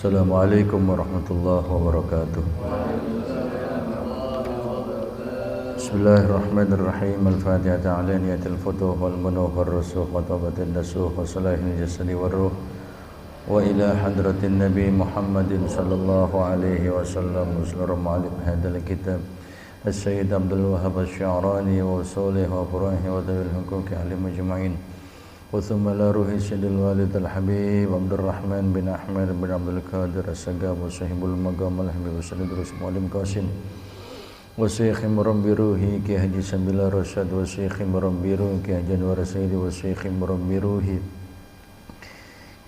Assalamualaikum warahmatullahi wabarakatuh. Bismillahirrahmanirrahim. Al-Fatihah ala niyatil futuh wal munuh wal rusuh wa tabatin nasuh wa salahil jasadi wal ruh wa ila hadratin Nabi Muhammadin sallallahu alaihi wasallam muslirum ma'alik hadal kitab As-Sayyid Abdul Wahhab Asy-Sya'rani wa usulih wa furahi wa dawil hukuki ahli majma'in wa thumma la ruhi syadil walid al-habib Abdurrahman bin Ahmad bin Abdul Qadir As-Sagab wa sahibul maqam al-habib wa sallallahu alaihi wasallam Qasim wa syekhi murabbi ruhi Ki Haji Sambil Rasyad wa syekhi murabbi ruhi Ki Haji Anwar Sayyidi wa syekhi murabbi ruhi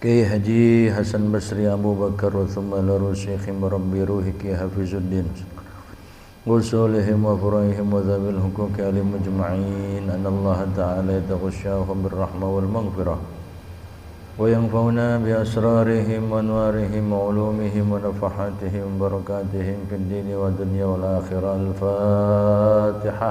Ki Haji Hasan Basri Abu Bakar wa thumma la ruhi syekhi murabbi ruhi Ki Hafizuddin وصولهم وفرائهم وذوي الحقوق عليهم أجمعين أن الله تعالى يتغشاهم بالرحمة والمغفرة وينفعنا بأسرارهم وأنوارهم وعلومهم ونفحاتهم وبركاتهم في الدين والدنيا والآخرة. الفاتحة.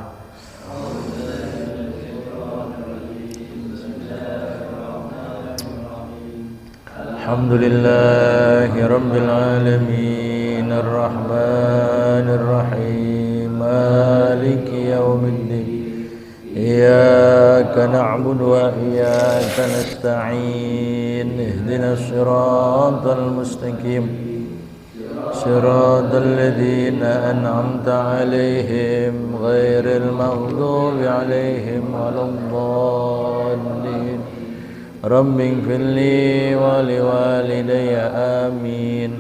الحمد لله رب العالمين الرحمن الرحيم مالك يوم الدين إياك نعبد وإياك نستعين اهدنا الصراط المستقيم صراط الذين أنعمت عليهم غير المغضوب عليهم ولا الضالين رب اغفر لي ولوالدي آمين.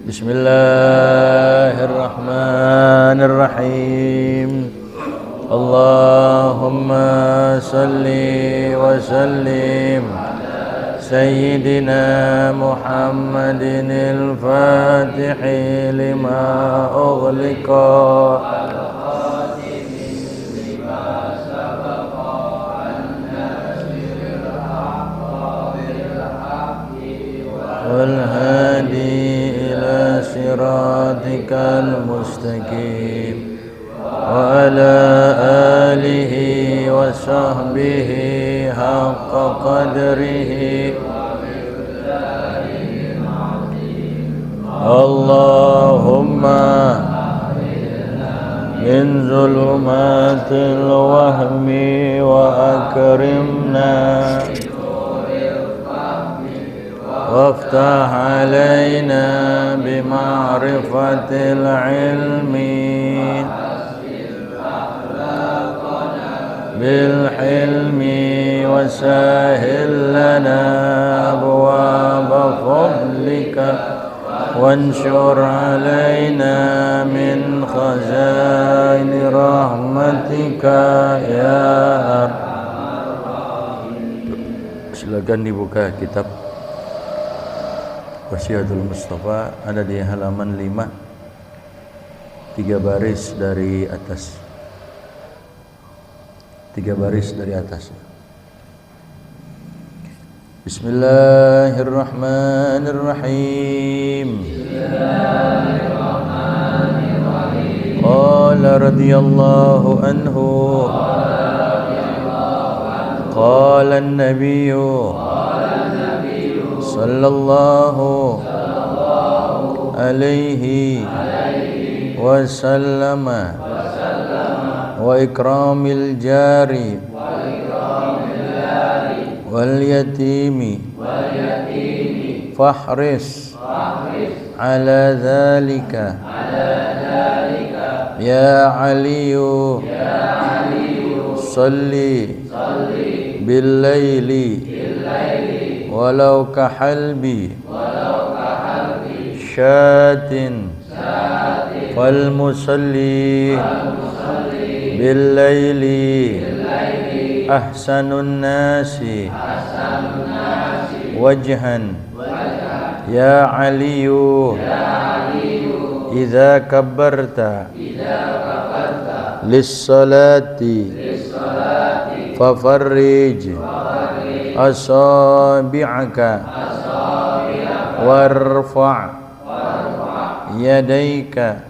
بسم الله الرحمن الرحيم. اللهم صل وسلم سيدنا محمد الفاتح لما أغلق والهادي إلى صراطك المستقيم وعلى آله وصحبه حق قدره اللهم من ظلمات الوهم وأكرمنا وافتح علينا بمعرفة العلم بالحلم وسهل لنا أبواب فضلك وانشر علينا من خزائن رحمتك يا أرحم الراحمين. Silakan dibuka kitab Wasiatul Mustafa, ada di halaman 5, 3 baris dari atas. 3 baris dari atas. Bismillahirrahmanirrahim. Bismillahirrahmanirrahim. Qala radhiyallahu anhu. Qala an-nabiyyu sallallahu alaihi wasallam wa ikramil jari wal yatimi fahris ala dhalika ya aliyu salli bil laili walau kahalbi syatin fal musalli bil laili ahsanun nasi wajhan ya aliyu idza kabbarta lis salati fafarrij asabi'aka warfa' yadayka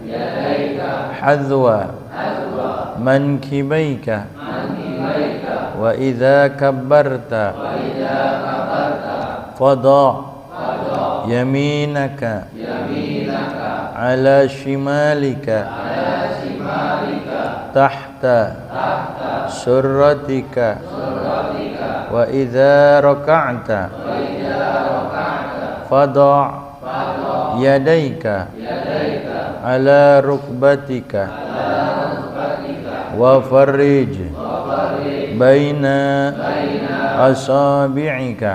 hadwa mankibayka wa idza kabbarta fada yaminaka ala shimalika tahta surratika wa idza raka'ta fada' yadayka ala rukbatika wa farrij baina asabi'ika.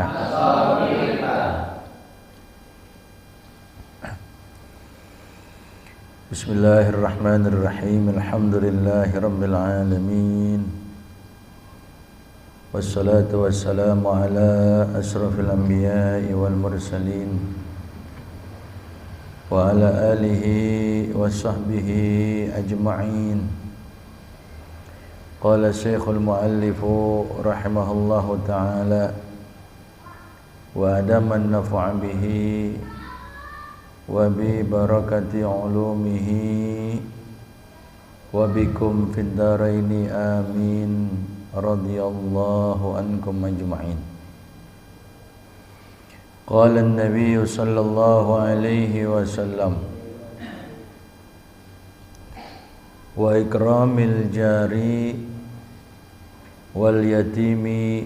Bismillahirrahmanirrahim. Alhamdulillahi rabbil alamin. Wassalatu wassalamu ala asrafil anbiya'i wal mursalin wa ala alihi wa sahbihi ajma'in. Qala Syekhul Muallifu rahimahullahu ta'ala wa adaman naf'a bihi wa bi barakati ulumihi wa bikum fid dharaini amin. Radhiyallahu ankum ajma'in. Qala an-nabiy sallallahu alaihi wasallam wa ikramil jari wal yatimi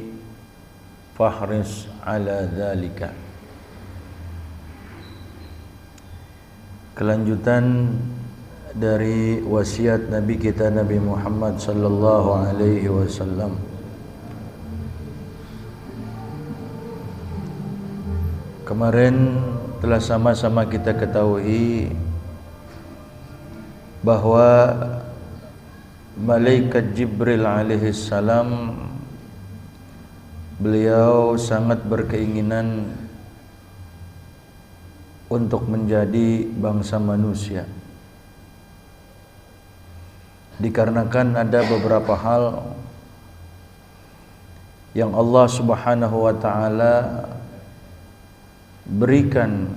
fahris ala dzalika. Kelanjutan dari wasiat Nabi kita Nabi Muhammad sallallahu alaihi wasallam. Kemarin telah sama-sama kita ketahui bahwa malaikat Jibril alaihi salam beliau sangat berkeinginan untuk menjadi bangsa manusia, dikarenakan ada beberapa hal yang Allah Subhanahu wa ta'ala berikan.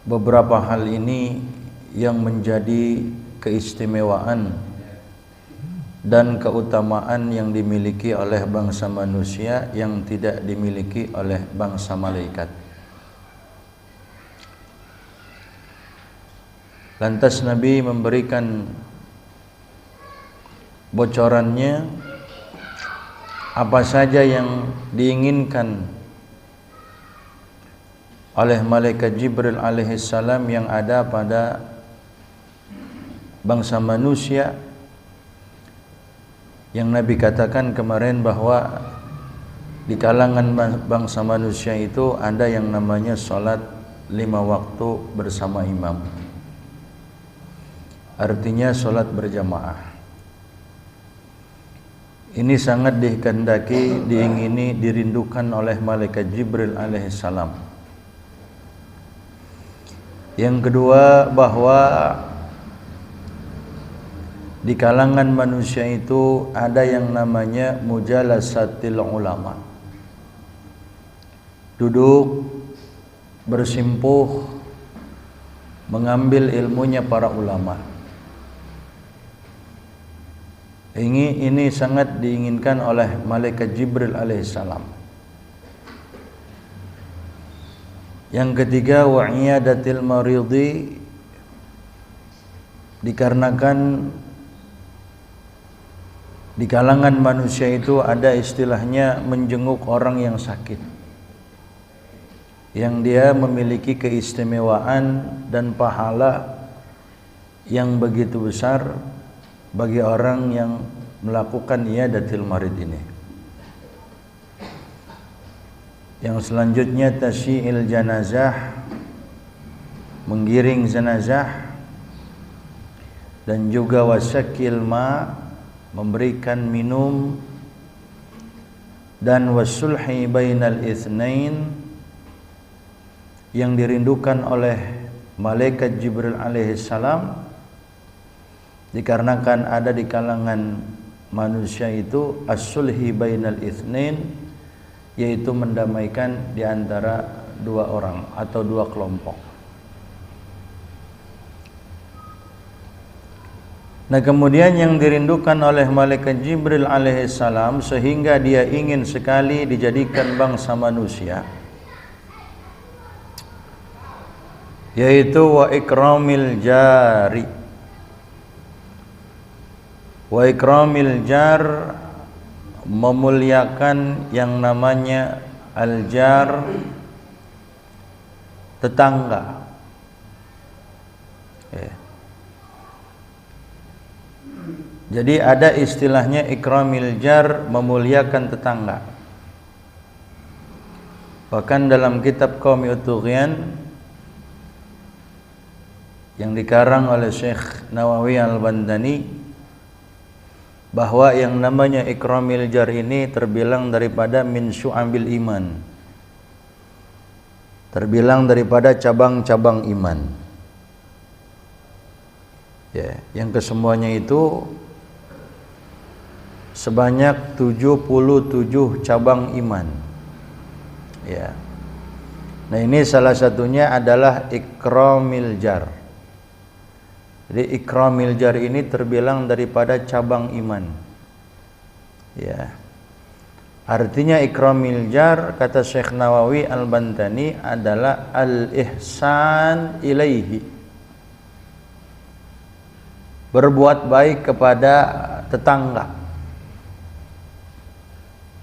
Beberapa hal ini yang menjadi keistimewaan dan keutamaan yang dimiliki oleh bangsa manusia yang tidak dimiliki oleh bangsa malaikat. Lantas Nabi memberikan bocorannya apa saja yang diinginkan oleh malaikat Jibril alaihissalam yang ada pada bangsa manusia, yang Nabi katakan kemarin bahwa di kalangan bangsa manusia itu ada yang namanya sholat 5 waktu bersama imam. Artinya sholat berjamaah. Ini sangat dikehendaki, diingini, dirindukan oleh malaikat Jibril alaihissalam. Yang kedua, bahwa di kalangan manusia itu ada yang namanya mujalasatil ulama. Duduk bersimpuh mengambil ilmunya para ulama. Ini sangat diinginkan oleh malaikat Jibril alaihissalam. Yang ketiga, wa'iyadatil maridi, dikarenakan di kalangan manusia itu ada istilahnya menjenguk orang yang sakit, yang dia memiliki keistimewaan dan pahala yang begitu besar bagi orang yang melakukan iyadatil marid ini. Yang selanjutnya tasyi'il janazah, menggiring jenazah, dan juga wasyakil ma, memberikan minum, dan wasulhi bainal itsnain, yang dirindukan oleh malaikat Jibril alaihissalam, dikarenakan ada di kalangan manusia itu as-sulhi bainal itsnain, yaitu mendamaikan di antara 2 orang atau 2 kelompok. Nah, kemudian yang dirindukan oleh malaikat Jibril alaihissalam sehingga dia ingin sekali dijadikan bangsa manusia, yaitu wa ikramil jari. Wa ikramil jar, memuliakan yang namanya al-jar, tetangga. Jadi ada istilahnya ikramil jar, memuliakan tetangga. Bahkan dalam kitab Qawmi Tughyan yang dikarang oleh Syekh Nawawi Al-Bandani, bahwa yang namanya ikramil jar ini terbilang daripada min syu'abil iman, terbilang daripada cabang-cabang iman. Ya, yang kesemuanya itu sebanyak 77 cabang iman. Ya. Nah, ini salah satunya adalah ikramil jar. Jadi ikramil jar ini terbilang daripada cabang iman. Ya. Artinya ikramil jar, kata Syekh Nawawi Al-Bantani, adalah al-ihsan ilaihi, berbuat baik kepada tetangga.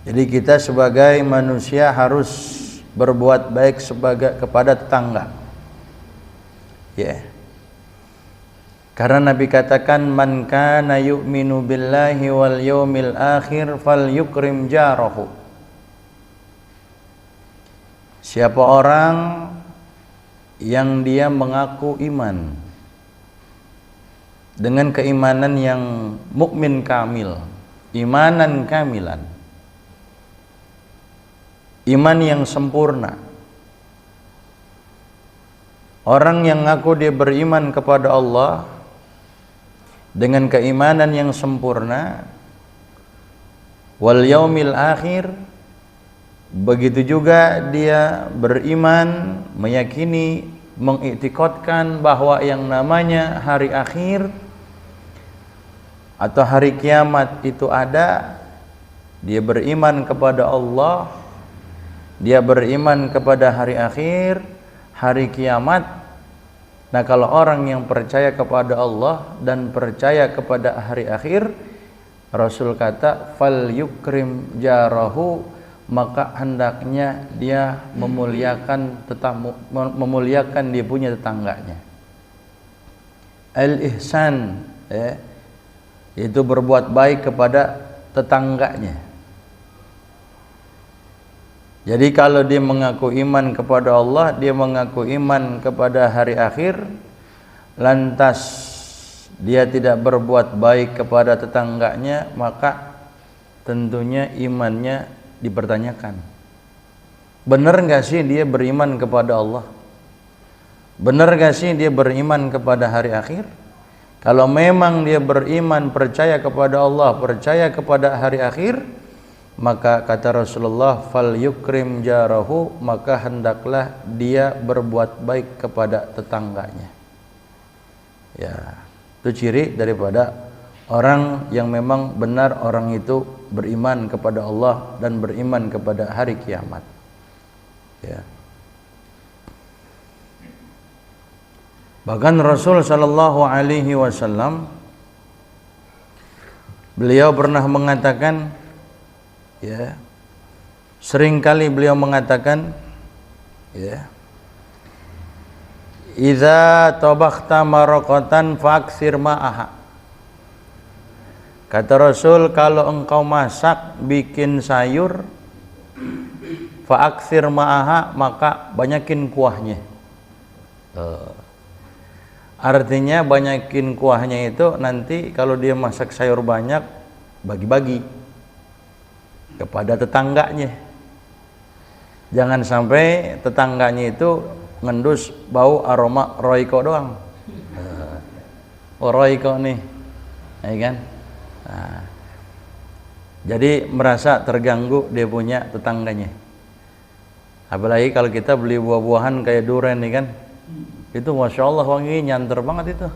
Jadi kita sebagai manusia harus berbuat baik kepada tetangga. Ya. Karena Nabi katakan, man kana yu'minu billahi wal yawmil akhir falyukrim jarahu. Siapa orang yang dia mengaku iman dengan keimanan yang mukmin kamil, imanan kamilan, iman yang sempurna. Orang yang ngaku dia beriman kepada Allah dengan keimanan yang sempurna, wal yaumil akhir, begitu juga dia beriman, meyakini, mengiktikadkan bahwa yang namanya hari akhir atau hari kiamat itu ada. Dia beriman kepada Allah, dia beriman kepada hari akhir, hari kiamat. Nah, kalau orang yang percaya kepada Allah dan percaya kepada hari akhir, Rasul kata fal yukrim jarahu, maka hendaknya dia memuliakan memuliakan dia punya tetangganya. Al-ihsan, itu berbuat baik kepada tetangganya. Jadi kalau dia mengaku iman kepada Allah, dia mengaku iman kepada hari akhir, lantas dia tidak berbuat baik kepada tetangganya, maka tentunya imannya dipertanyakan. Benar nggak sih dia beriman kepada Allah? Benar nggak sih dia beriman kepada hari akhir? Kalau memang dia beriman, percaya kepada Allah, percaya kepada hari akhir, maka kata Rasulullah fal yukrim jarahu, maka hendaklah dia berbuat baik kepada tetangganya. Ya, itu ciri daripada orang yang memang benar orang itu beriman kepada Allah dan beriman kepada hari kiamat. Ya. Bahkan Rasul sallallahu alaihi wasallam, beliau pernah mengatakan, ya, seringkali beliau mengatakan, ya, idza tabakhta maraqatan faaksir ma'aha. Kata Rasul, kalau engkau masak, bikin sayur, faaksir ma'aha, maka banyakin kuahnya. Artinya banyakin kuahnya itu nanti kalau dia masak sayur banyak, bagi-bagi kepada tetangganya. Jangan sampai tetangganya itu ngendus bau aroma roiko doang. Oh, roiko nih, ya kan? Nah, jadi merasa terganggu dia punya tetangganya. Apalagi kalau kita beli buah-buahan kayak durian nih kan, itu masya Allah wangi, nyanter banget itu.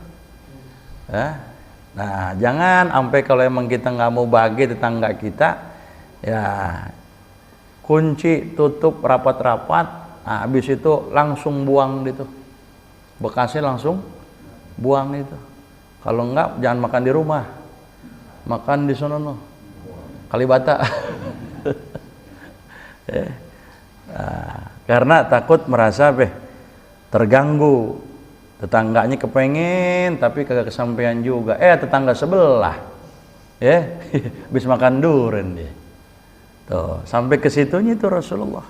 Ya. Nah, jangan sampai kalau emang kita nggak mau bagi tetangga kita, ya kunci tutup rapat-rapat, nah, habis itu langsung buang gitu. bekasnya langsung buang itu. Kalau enggak jangan makan di rumah, makan di sono Kalibata. Karena takut merasa terganggu, tetangganya kepengen tapi kagak kesampaian juga. Tetangga sebelah habis makan durian dia. Tuh, sampai ke situnya itu Rasulullah.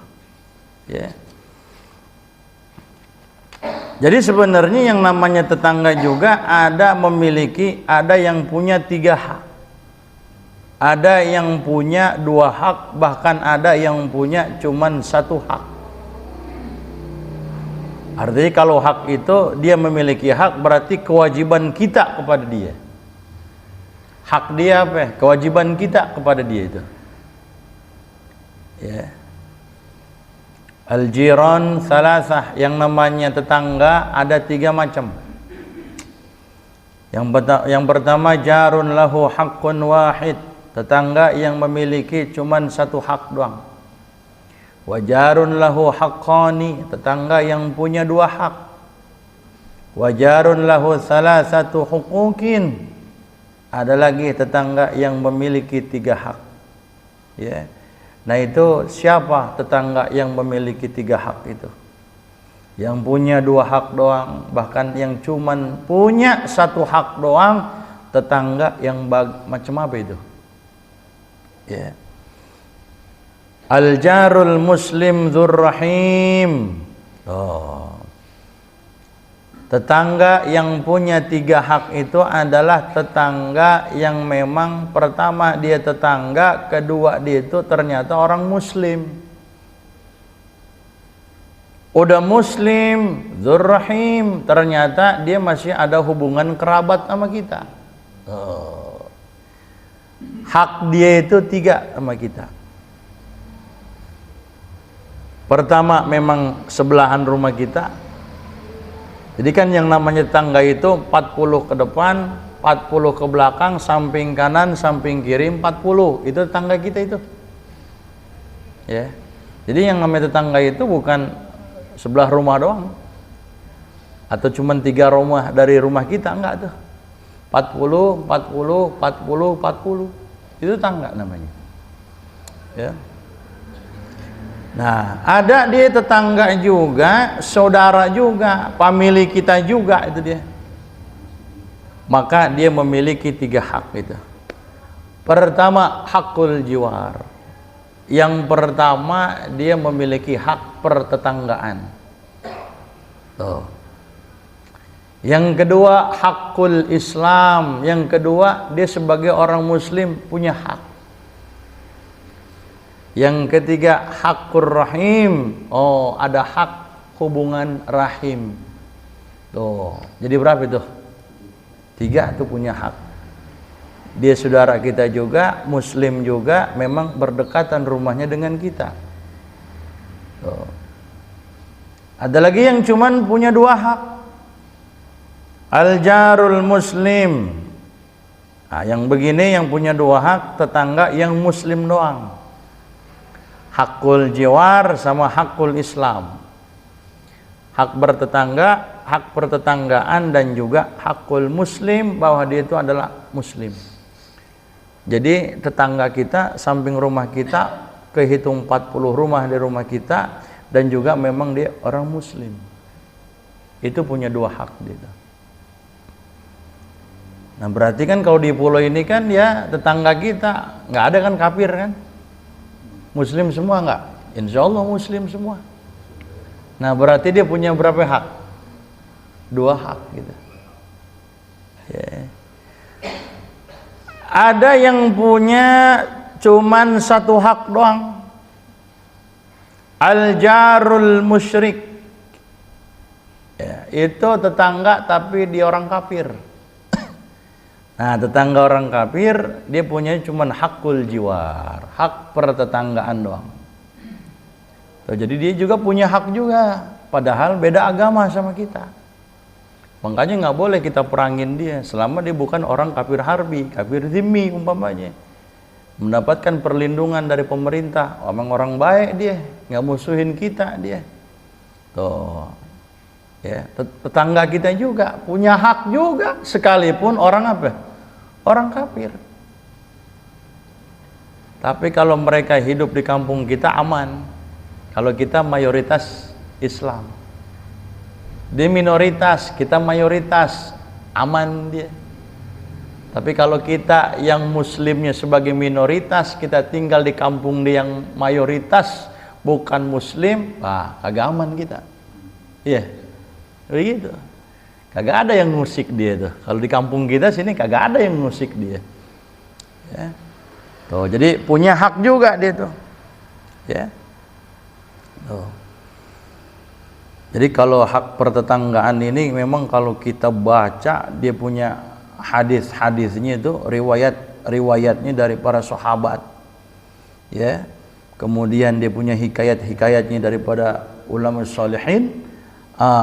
Jadi sebenarnya yang namanya tetangga juga ada yang punya 3 hak. Ada yang punya 2 hak, bahkan ada yang punya cuman 1 hak. Artinya kalau hak itu dia memiliki hak, berarti kewajiban kita kepada dia. Hak dia apa? Kewajiban kita kepada dia itu. Al-jiran salasah, yang namanya tetangga ada 3 macam. Yang pertama jarun lahu haqqun wahid, tetangga yang memiliki cuman 1 hak doang. Wa jarun lahu haqqani, tetangga yang punya 2 hak. Wa jarun lahu salasatu huquqin, ada lagi tetangga yang memiliki 3 hak. Nah itu siapa tetangga yang memiliki 3 hak itu? Yang punya 2 hak doang, bahkan yang cuman punya 1 hak doang, tetangga yang macam apa itu? Al-jarul muslim dzurrahim. Tetangga yang punya 3 hak itu adalah tetangga yang memang pertama dia tetangga, kedua dia itu ternyata orang muslim. Udah muslim, dzurrahim, ternyata dia masih ada hubungan kerabat sama kita. Hak dia itu 3 sama kita. Pertama memang sebelahan rumah kita. Jadi kan yang namanya tetangga itu 40 ke depan, 40 ke belakang, samping kanan, samping kiri 40. Itu tetangga kita itu. Jadi yang namanya tetangga itu bukan sebelah rumah doang. Atau cuma 3 rumah dari rumah kita, enggak tuh. 40, 40, 40, 40. Itu tetangga namanya. Nah, ada dia tetangga juga, saudara juga, famili kita juga, itu dia. Maka dia memiliki 3 hak itu. Pertama, hakul jiwar. Yang pertama, dia memiliki hak pertetanggaan. Yang kedua, hakul Islam. Yang kedua, dia sebagai orang muslim punya hak. Yang ketiga, hakur rahim. Ada hak hubungan rahim. Jadi berapa itu? 3 itu punya hak. Dia saudara kita juga, muslim juga, memang berdekatan rumahnya dengan kita. Ada lagi yang cuman punya 2 hak. Al-jarul muslim. Yang begini yang punya 2 hak, tetangga yang muslim doang. Hakul jiwar sama hakul Islam. Hak bertetangga, hak pertetanggaan, dan juga hakul muslim, bahwa dia itu adalah muslim. Jadi tetangga kita, samping rumah kita, kehitung 40 rumah di rumah kita, dan juga memang dia orang muslim. Itu punya 2 hak dia. Nah berarti kan kalau di pulau ini kan ya tetangga kita, nggak ada kan kafir kan? Muslim semua enggak? Insya Allah muslim semua. Nah berarti dia punya berapa hak? 2 hak gitu. Ada yang punya cuman 1 hak doang. Al-jarul musyrik. Itu tetangga tapi dia orang kafir. Nah, tetangga orang kafir, dia punya cuman hakul jiwar, hak pertetanggaan doang. Jadi dia juga punya hak juga, padahal beda agama sama kita. Makanya nggak boleh kita perangin dia, selama dia bukan orang kafir harbi, kafir zimmi umpamanya. Mendapatkan perlindungan dari pemerintah, orang baik dia, nggak musuhin kita dia. Ya, tetangga kita juga punya hak juga, sekalipun orang apa? Orang kafir. Tapi kalau mereka hidup di kampung kita aman. Kalau kita mayoritas Islam. Dia minoritas, kita mayoritas, aman dia. Tapi kalau kita yang muslimnya sebagai minoritas, kita tinggal di kampung dia yang mayoritas bukan muslim, kagak aman kita. Iya. Begitu. Kagak ada yang ngusik dia tuh. Kalau di kampung kita sini kagak ada yang ngusik dia. Ya. Tuh, jadi punya hak juga dia tuh. Ya. Tuh. Jadi kalau hak pertetanggaan ini memang kalau kita baca dia punya hadis-hadisnya itu riwayatnya dari para sahabat. Ya. Kemudian dia punya hikayat-hikayatnya daripada ulama sholihin.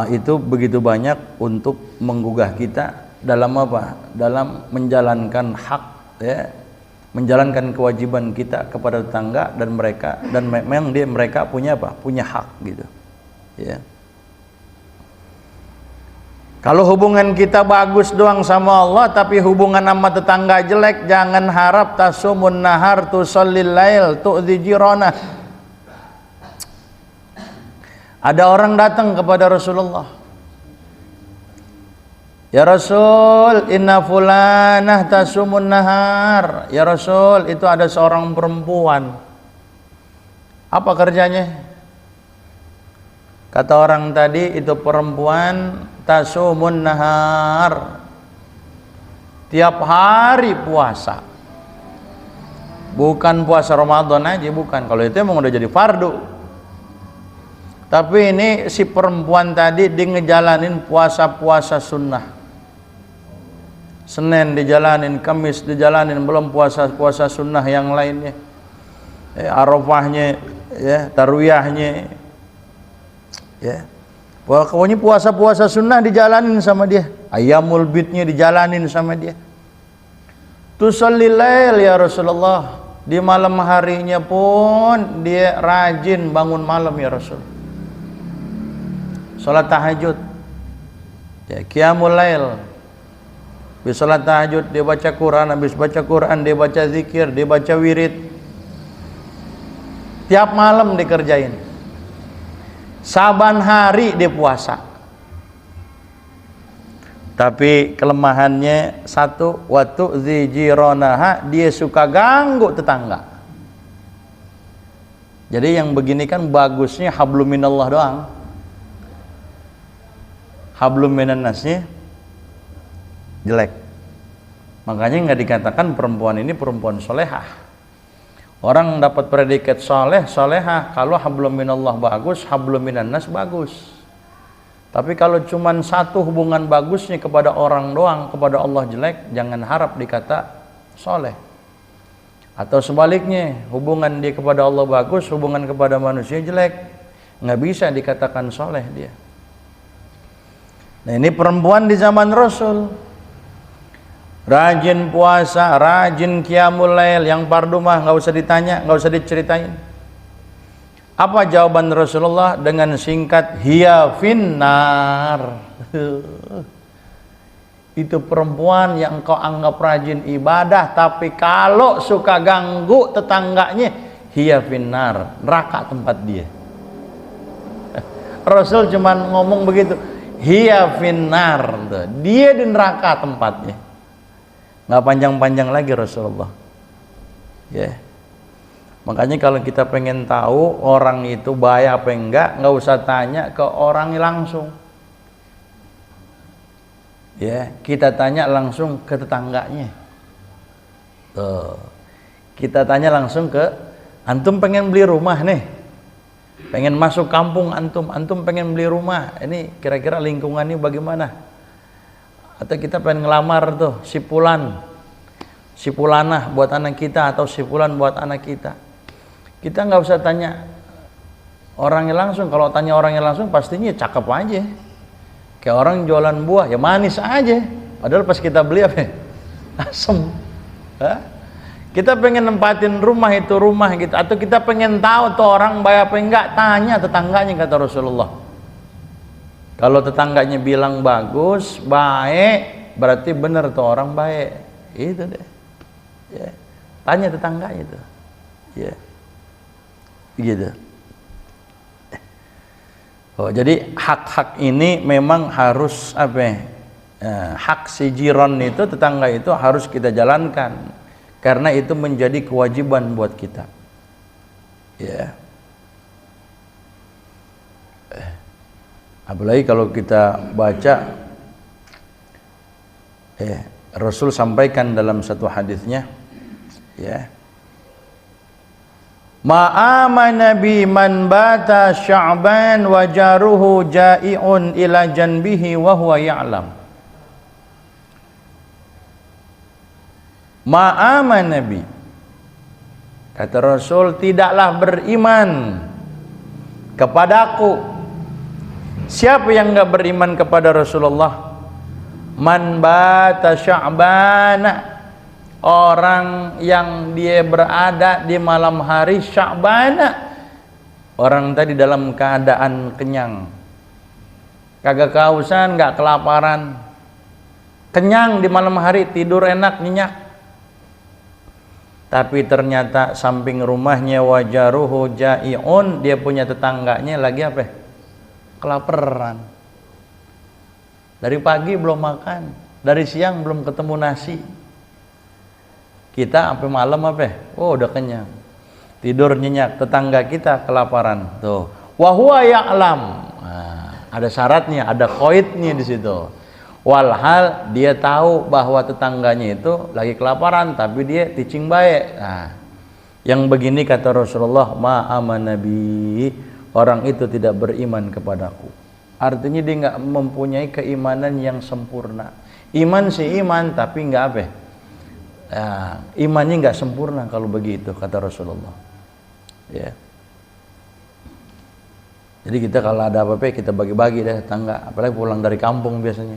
Itu begitu banyak untuk menggugah kita dalam apa? Dalam menjalankan hak, ya, menjalankan kewajiban kita kepada tetangga dan mereka, dan memang mereka punya apa? Punya hak gitu, ya. Kalau hubungan kita bagus doang sama Allah, tapi hubungan sama tetangga jelek, jangan harap tasumun nahar tusallil lail tu'dhi jiranah. Ada orang datang kepada Rasulullah. Ya Rasul, inna fulanah tasumun nahar. Ya Rasul, itu ada seorang perempuan. Apa kerjanya? Kata orang tadi, itu perempuan tasumun nahar. Tiap hari puasa. Bukan puasa Ramadan aja, bukan. Kalau itu emang udah jadi fardu. Tapi ini si perempuan tadi dia ngejalanin puasa-puasa sunnah. Senin dijalanin, Kamis dijalanin, belum puasa-puasa sunnah yang lainnya. Arafahnya, ya, tarwiyahnya. Ya. Pokoknya puasa-puasa sunnah dijalanin sama dia. Ayyamul bidnya dijalanin sama dia. Tusallil lail ya Rasulullah. Di malam harinya pun dia rajin bangun malam ya Rasul. Salat tahajud, ya, qiyamul lail. Habis salat tahajud dia baca Quran, habis baca Quran dia baca zikir, dia baca wirid. Tiap malam dikerjain. Saban hari dia puasa. Tapi kelemahannya satu, watu zijironaha, dia suka ganggu tetangga. Jadi yang begini kan bagusnya hablum minallah doang. Hablum minan nasnya jelek. Makanya nggak dikatakan perempuan ini perempuan solehah. Orang dapat predikat soleh, solehah kalau hablum minallah bagus, hablum minan nas bagus. Tapi kalau cuman satu hubungan bagusnya kepada orang doang, kepada Allah jelek, jangan harap dikata soleh. Atau sebaliknya, hubungan dia kepada Allah bagus, hubungan kepada manusia jelek, nggak bisa dikatakan soleh dia. Nah ini perempuan di zaman Rasul, rajin puasa, rajin qiyamul lail, yang fardu mah nggak usah ditanya, nggak usah diceritain. Apa jawaban Rasulullah dengan singkat? Hiya finnar. Itu perempuan yang kau anggap rajin ibadah, tapi kalau suka ganggu tetangganya, hiya finnar, neraka tempat dia. Rasul cuman ngomong begitu. Hiya finnar, dia di neraka tempatnya. Nggak panjang-panjang lagi Rasulullah. Ya. Makanya kalau kita pengen tahu orang itu bahaya apa enggak, nggak usah tanya ke orangnya langsung. Ya, kita tanya langsung ke tetangganya. Tuh. Kita tanya langsung ke antum pengen beli rumah nih. Pengen masuk kampung antum pengen beli rumah, ini kira-kira lingkungannya bagaimana? Atau kita pengen ngelamar tuh si pulanah buat anak kita, atau si pulan buat anak kita. Kita nggak usah tanya orangnya langsung. Kalau tanya orangnya langsung pastinya cakep aja, kayak orang jualan buah ya manis aja, padahal pas kita beli apa? Asem. Kita pengen nempatin rumah itu rumah gitu, atau kita pengen tahu tuh orang baik apa enggak, tanya tetangganya, kata Rasulullah. Kalau tetangganya bilang bagus, baik, berarti benar tuh orang baik. Itu deh. Ya. Tanya tetangganya itu. Ya. Gitu. Oh, jadi hak-hak ini memang harus apa ya? Hak si jiran itu, tetangga itu harus kita jalankan karena itu menjadi kewajiban buat kita. Ya. Apalagi kalau kita baca Rasul sampaikan dalam satu hadisnya, ya, ma'amana bi man bata sya'ban wa jaruhu ja'i'un ila janbihi wa huwa ya'lam. Ma'amana bi, kata Rasul, tidaklah beriman kepadaku. Siapa yang enggak beriman kepada Rasulullah? Man bata sya'ban, orang yang dia berada di malam hari Sya'ban, orang tadi dalam keadaan kenyang, kagak kehausan, enggak kelaparan, kenyang di malam hari, tidur enak, nyenyak. Tapi ternyata samping rumahnya wajaruhu ja'i'un, dia punya tetangganya lagi apa? Kelaparan. Dari pagi belum makan, dari siang belum ketemu nasi. Kita sampai malam apa? Oh, udah kenyang. Tidur nyenyak, tetangga kita kelaparan. Tuh. Wa huwa ya'lam. Nah, ada syaratnya, ada qaidnya di situ. Walhal dia tahu bahwa tetangganya itu lagi kelaparan, tapi dia ticing baik. Nah, yang begini kata Rasulullah, ma amana nabi, orang itu tidak beriman kepadaku. Artinya dia nggak mempunyai keimanan yang sempurna. Iman sih iman, tapi nggak apa? Imannya nggak sempurna kalau begitu kata Rasulullah. Ya. Jadi kita kalau ada apa-apa kita bagi-bagi deh tetangga. Apalagi pulang dari kampung biasanya,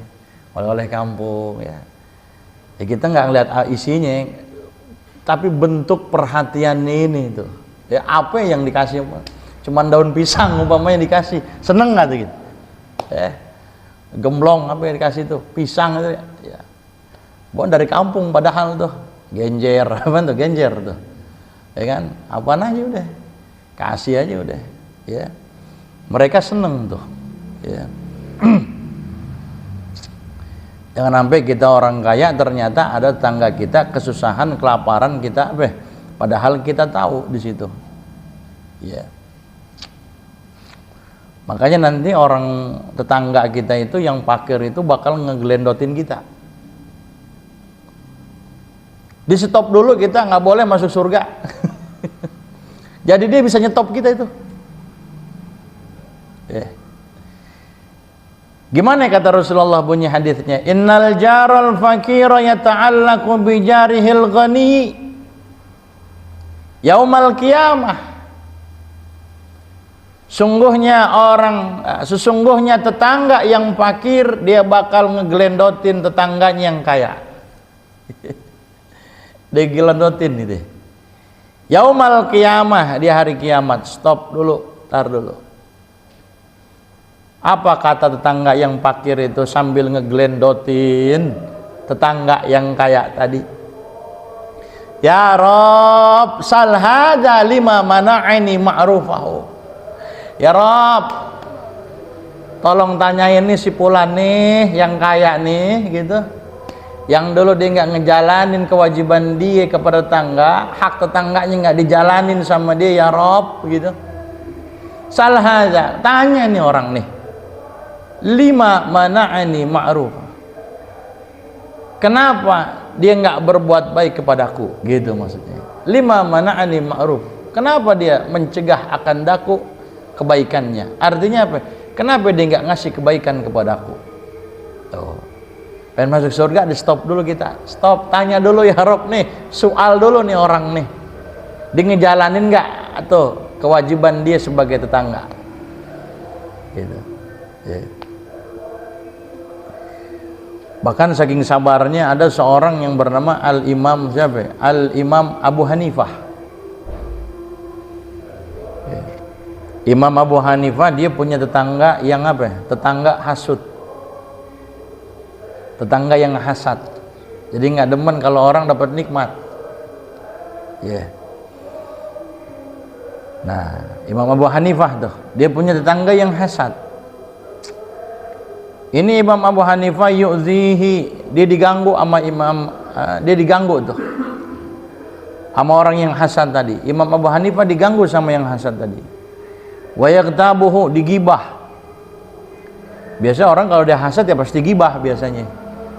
oleh-oleh kampung ya. Ya kita nggak ngeliat isinya, tapi bentuk perhatiannya ini tuh. Ya apa yang dikasih? Cuman daun pisang umpamanya dikasih, seneng nggak tuh gitu? Gemblong apa yang dikasih tuh? Pisang itu ya. Bukan dari kampung padahal tuh genjer, apa tuh genjer tuh, ya kan? Apaan aja udah, kasih aja udah, ya. Mereka seneng tuh, ya. Jangan sampai kita orang kaya ternyata ada tetangga kita kesusahan, kelaparan, kita apa? Padahal kita tahu di situ, ya. Makanya nanti orang tetangga kita itu yang fakir itu bakal ngegelendotin kita. Di stop dulu, kita nggak boleh masuk surga. Jadi dia bisa nyetop kita itu. Gimana kata Rasulullah bunyi hadisnya? Innal jaral fakira yata'allaqu bi jarihil ghani yaumal qiyamah. Sesungguhnya tetangga yang fakir dia bakal ngegelendotin tetangganya yang kaya. Dia gelendotin itu. Yaumal qiyamah, di hari kiamat. Stop dulu, tar dulu. Apa kata tetangga yang fakir itu sambil ngegelendotin tetangga yang kaya tadi? Ya Rob, sal hadza lima mana'ani ma'rufahu. Ya Rob, tolong tanyain nih si Fulan nih yang kaya nih gitu, yang dulu dia nggak ngejalanin kewajiban dia kepada tetangga, hak tetangganya nggak dijalanin sama dia, ya Rob gitu. Salah aja, tanya nih orang nih, lima mana'ani ma'ruf, kenapa dia nggak berbuat baik kepadaku gitu maksudnya. Lima mana'ani ma'ruf, kenapa dia mencegah akan daku kebaikannya? Artinya apa? Kenapa dia nggak ngasih kebaikan kepadaku? Tuh. Pengen masuk surga, di stop dulu kita. Stop, tanya dulu ya Rob nih, soal dulu nih orang nih. Dia ngejalanin nggak atau kewajiban dia sebagai tetangga? Gitu. Ya. Bahkan saking sabarnya ada seorang yang bernama Al-Imam siapa? Al-Imam Abu Hanifah. Imam Abu Hanifah dia punya tetangga yang apa? Tetangga hasud. Tetangga yang hasad. Jadi nggak demen kalau orang dapat nikmat. Ya. Yeah. Nah, Imam Abu Hanifah tuh, dia punya tetangga yang hasad. Ini Imam Abu Hanifah yu'zihi, dia diganggu sama dia diganggu tuh sama orang yang hasad tadi. Imam Abu Hanifah diganggu sama yang hasad tadi. Wa yaghtabuhu, digibah. Biasa orang kalau dia hasad ya pasti gibah biasanya.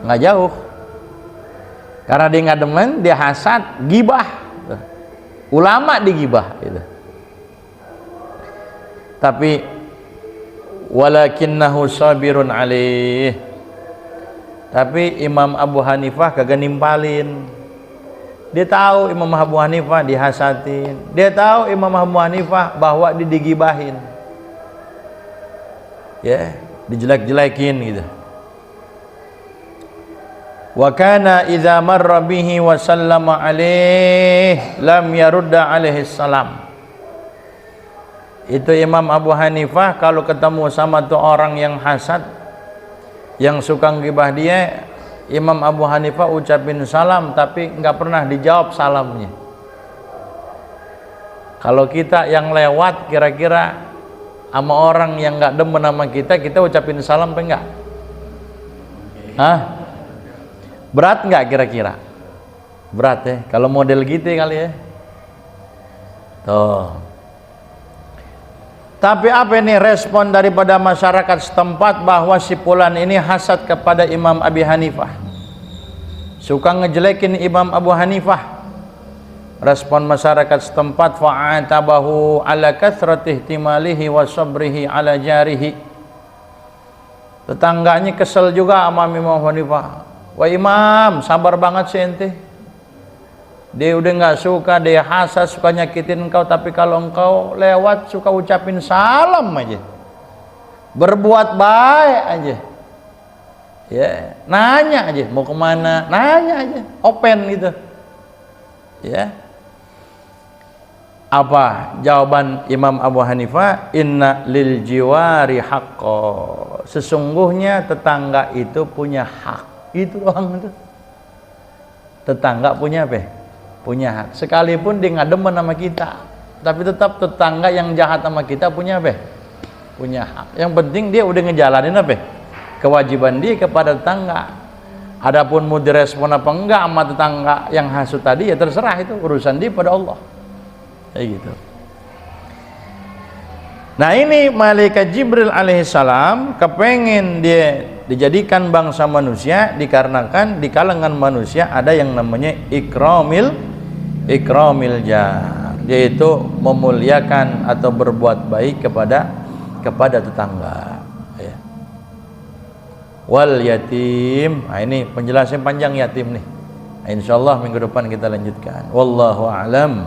Nggak jauh. Karena dia nggak demen, dia hasad, gibah. Ulama digibah gitu. Tapi walakinnahu sabirun alaih. Tapi Imam Abu Hanifah kagak nimpalin. Dia tahu Imam Abu Hanifah dihasatin. Dia tahu Imam Abu Hanifah bahwa digibahin. Ya, dijelek-jelekin gitu. Wa kana idza marra bihi wa sallama alaih lam yarudda alaihi salam. Itu Imam Abu Hanifah kalau ketemu sama tuh orang yang hasad, yang suka ngibah dia, Imam Abu Hanifah ucapin salam tapi nggak pernah dijawab salamnya. Kalau kita yang lewat kira-kira sama orang yang nggak demen sama kita ucapin salam apa enggak? Hah? Berat nggak kira-kira? Berat ya, kalau model gitu kali ya. Tuh. Tapi apa ini respon daripada masyarakat setempat bahwa si fulan ini hasad kepada Imam Abi Hanifah, suka ngejelekin Imam Abu Hanifah. Respon masyarakat setempat, fa'atabahu ala kathrati ihtimalihi wa sabrihi ala jarihi. Tetangganya kesel juga sama Imam Abu Hanifah. Wah Imam, sabar banget sih ente. Dia udah nggak suka, dia hasad, suka nyakitin engkau, tapi kalau engkau lewat suka ucapin salam aja, berbuat baik aja, ya nanya aja mau kemana, nanya aja, open gitu, ya. Apa jawaban Imam Abu Hanifah? Inna lil jiwari haqqo, sesungguhnya tetangga itu punya hak. Itu doang itu. Tetangga punya apa? Punya hak. Sekalipun dia nggak demen sama kita, tapi tetap tetangga yang jahat sama kita punya apa? Punya hak. Yang penting dia udah ngejalanin apa? Kewajiban dia kepada tetangga. Adapun mau direspon apa enggak sama tetangga yang hasut tadi ya terserah, itu urusan dia pada Allah. Kayak gitu. Nah ini malaikat Jibril alaihissalam kepengen dia dijadikan bangsa manusia dikarenakan di kalangan manusia ada yang namanya ikramil jar, yaitu memuliakan atau berbuat baik kepada tetangga, ya. Wal yatim, nah ini penjelasan panjang yatim nih. Insyaallah minggu depan kita lanjutkan. Wallahu a'lam.